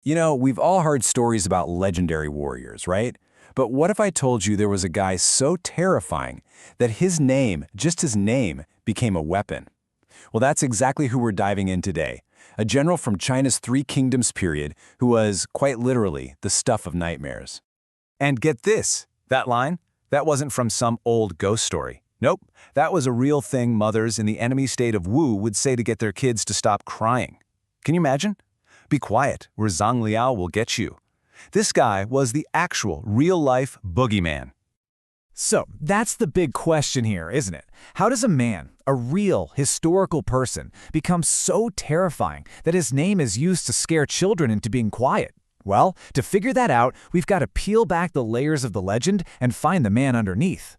You know, we've all heard stories about legendary warriors, right? But what if I told you there was a guy so terrifying that his name, just his name, became a weapon? Well, that's exactly who we're diving in today. A general from China's Three Kingdoms period who was, quite literally, the stuff of nightmares. And get this, that line, that wasn't from some old ghost story. Nope, that was a real thing mothers in the enemy state of Wu would say to get their kids to stop crying. Can you imagine? Be quiet, or Zhang Liao will get you. This guy was the actual, real-life boogeyman. So, that's the big question here, isn't it? How does a man, a real, historical person, become so terrifying that his name is used to scare children into being quiet? Well, to figure that out, we've got to peel back the layers of the legend and find the man underneath.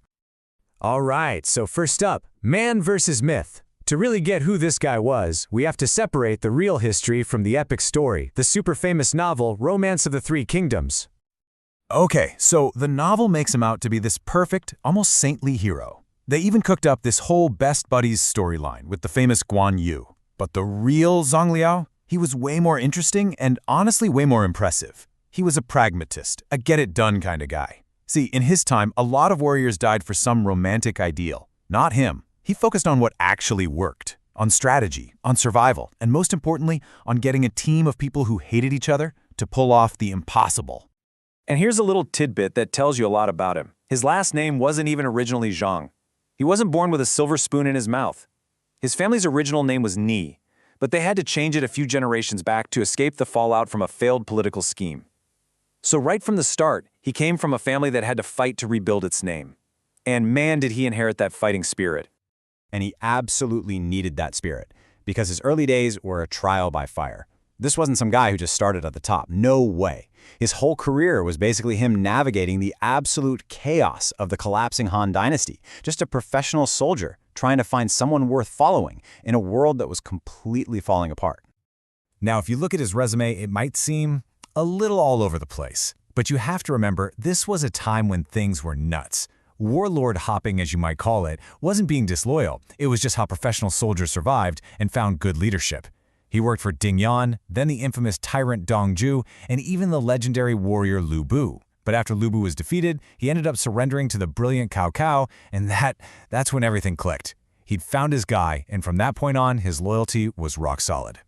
All right, so first up, man versus myth. To really get who this guy was, we have to separate the real history from the epic story, the super famous novel, Romance of the Three Kingdoms. Okay, so the novel makes him out to be this perfect, almost saintly hero. They even cooked up this whole best buddies storyline with the famous Guan Yu. But the real Zhang Liao, he was way more interesting and honestly way more impressive. He was a pragmatist, a get-it-done kind of guy. See, in his time, a lot of warriors died for some romantic ideal. Not him. He focused on what actually worked, on strategy, on survival, and most importantly, on getting a team of people who hated each other to pull off the impossible. And here's a little tidbit that tells you a lot about him. His last name wasn't even originally Zhang. He wasn't born with a silver spoon in his mouth. His family's original name was Ni, but they had to change it a few generations back to escape the fallout from a failed political scheme. So right from the start, he came from a family that had to fight to rebuild its name. And man, did he inherit that fighting spirit. And he absolutely needed that spirit, because his early days were a trial by fire. This wasn't some guy who just started at the top. No way. His whole career was basically him navigating the absolute chaos of the collapsing Han Dynasty, just a professional soldier trying to find someone worth following in a world that was completely falling apart. Now, if you look at his resume, it might seem a little all over the place. But you have to remember, this was a time when things were nuts. Warlord hopping, as you might call it, wasn't being disloyal. It was just how professional soldiers survived and found good leadership. He worked for Ding Yuan, then the infamous tyrant Dong Zhuo, and even the legendary warrior Lu Bu. But after Lu Bu was defeated, he ended up surrendering to the brilliant Cao Cao, and that's when everything clicked. He'd found his guy, and from that point on, his loyalty was rock solid.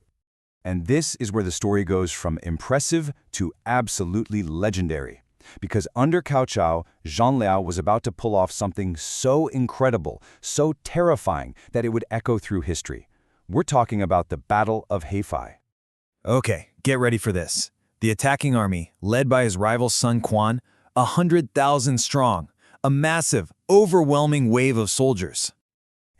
And this is where the story goes from impressive to absolutely legendary. Because under Cao Cao, Zhang Liao was about to pull off something so incredible, so terrifying, that it would echo through history. We're talking about the Battle of Hefei. Okay, get ready for this. The attacking army, led by his rival son Quan, 100,000 strong, a massive, overwhelming wave of soldiers.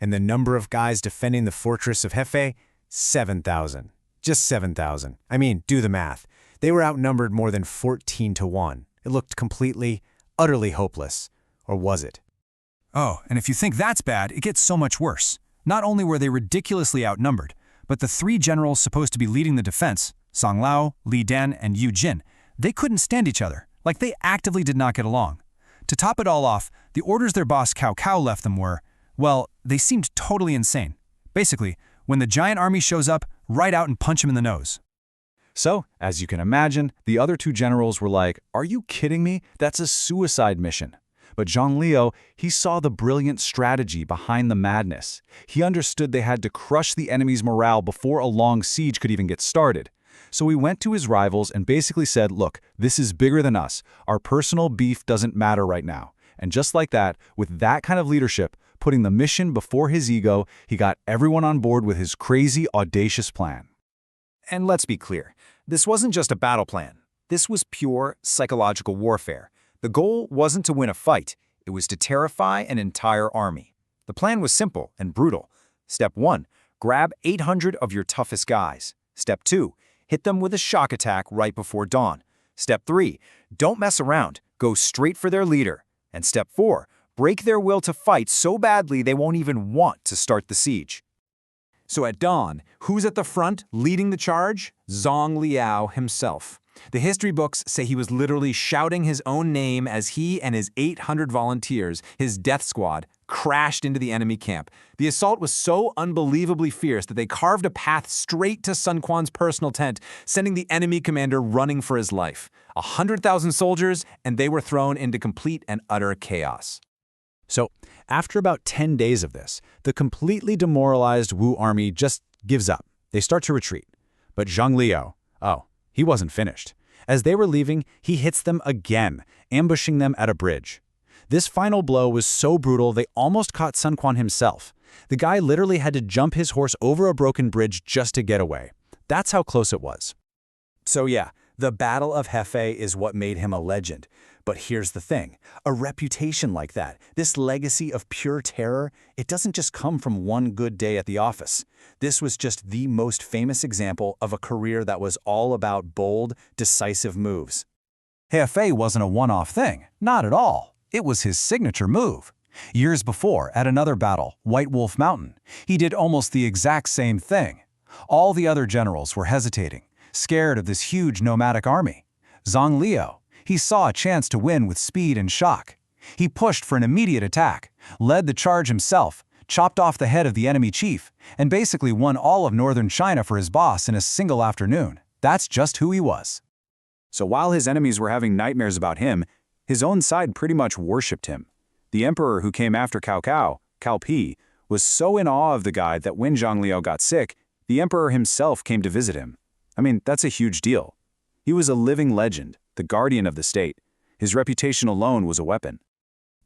And the number of guys defending the fortress of Hefei? 7,000. Just 7,000. I mean, do the math. They were outnumbered more than 14 to 1. It looked completely, utterly hopeless. Or was it? Oh, and if you think that's bad, it gets so much worse. Not only were they ridiculously outnumbered, but the three generals supposed to be leading the defense, Zhang Liao, Li Dan, and Yu Jin, they couldn't stand each other, like they actively did not get along. To top it all off, the orders their boss Cao Cao left them were, well, they seemed totally insane. Basically, when the giant army shows up, right out and punch him in the nose. So, as you can imagine, the other two generals were like, "Are you kidding me? That's a suicide mission." But Zhang Liao, he saw the brilliant strategy behind the madness. He understood they had to crush the enemy's morale before a long siege could even get started. So he went to his rivals and basically said, "Look, this is bigger than us. Our personal beef doesn't matter right now." And just like that, with that kind of leadership, putting the mission before his ego, he got everyone on board with his crazy, audacious plan. And let's be clear, this wasn't just a battle plan. This was pure psychological warfare. The goal wasn't to win a fight, it was to terrify an entire army. The plan was simple and brutal. Step 1, grab 800 of your toughest guys. Step 2, hit them with a shock attack right before dawn. Step 3, don't mess around, go straight for their leader. And Step 4, break their will to fight so badly they won't even want to start the siege. So at dawn, who's at the front leading the charge? Zhang Liao himself. The history books say he was literally shouting his own name as he and his 800 volunteers, his death squad, crashed into the enemy camp. The assault was so unbelievably fierce that they carved a path straight to Sun Quan's personal tent, sending the enemy commander running for his life. 100,000 soldiers, and they were thrown into complete and utter chaos. So, after about 10 days of this, the completely demoralized Wu army just gives up. They start to retreat. But Zhang Liao, he wasn't finished. As they were leaving, he hits them again, ambushing them at a bridge. This final blow was so brutal they almost caught Sun Quan himself. The guy literally had to jump his horse over a broken bridge just to get away. That's how close it was. So yeah, the Battle of Hefei is what made him a legend. But here's the thing, a reputation like that, this legacy of pure terror, it doesn't just come from one good day at the office. This was just the most famous example of a career that was all about bold, decisive moves. Hefei wasn't a one-off thing, not at all. It was his signature move. Years before, at another battle, White Wolf Mountain, he did almost the exact same thing. All the other generals were hesitating, scared of this huge nomadic army. Zhang Liao, he saw a chance to win with speed and shock. He pushed for an immediate attack, led the charge himself, chopped off the head of the enemy chief, and basically won all of northern China for his boss in a single afternoon. That's just who he was. So while his enemies were having nightmares about him, his own side pretty much worshipped him. The emperor who came after Cao Cao, Cao Pi, was so in awe of the guy that when Zhang Liao got sick, the emperor himself came to visit him. I mean, that's a huge deal. He was a living legend, the guardian of the state. His reputation alone was a weapon.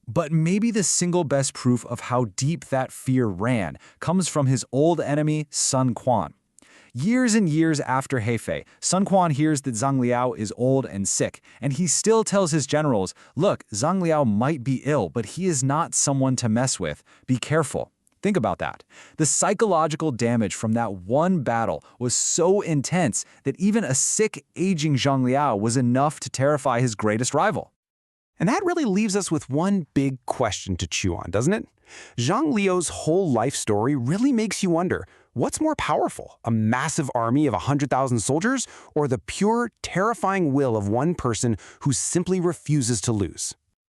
But maybe the single best proof of how deep that fear ran comes from his old enemy, Sun Quan. Years and years after Hefei, Sun Quan hears that Zhang Liao is old and sick, and he still tells his generals, look, Zhang Liao might be ill, but he is not someone to mess with. Be careful. Think about that. The psychological damage from that one battle was so intense that even a sick, aging Zhang Liao was enough to terrify his greatest rival. And that really leaves us with one big question to chew on, doesn't it? Zhang Liao's whole life story really makes you wonder, what's more powerful, a massive army of 100,000 soldiers or the pure, terrifying will of one person who simply refuses to lose?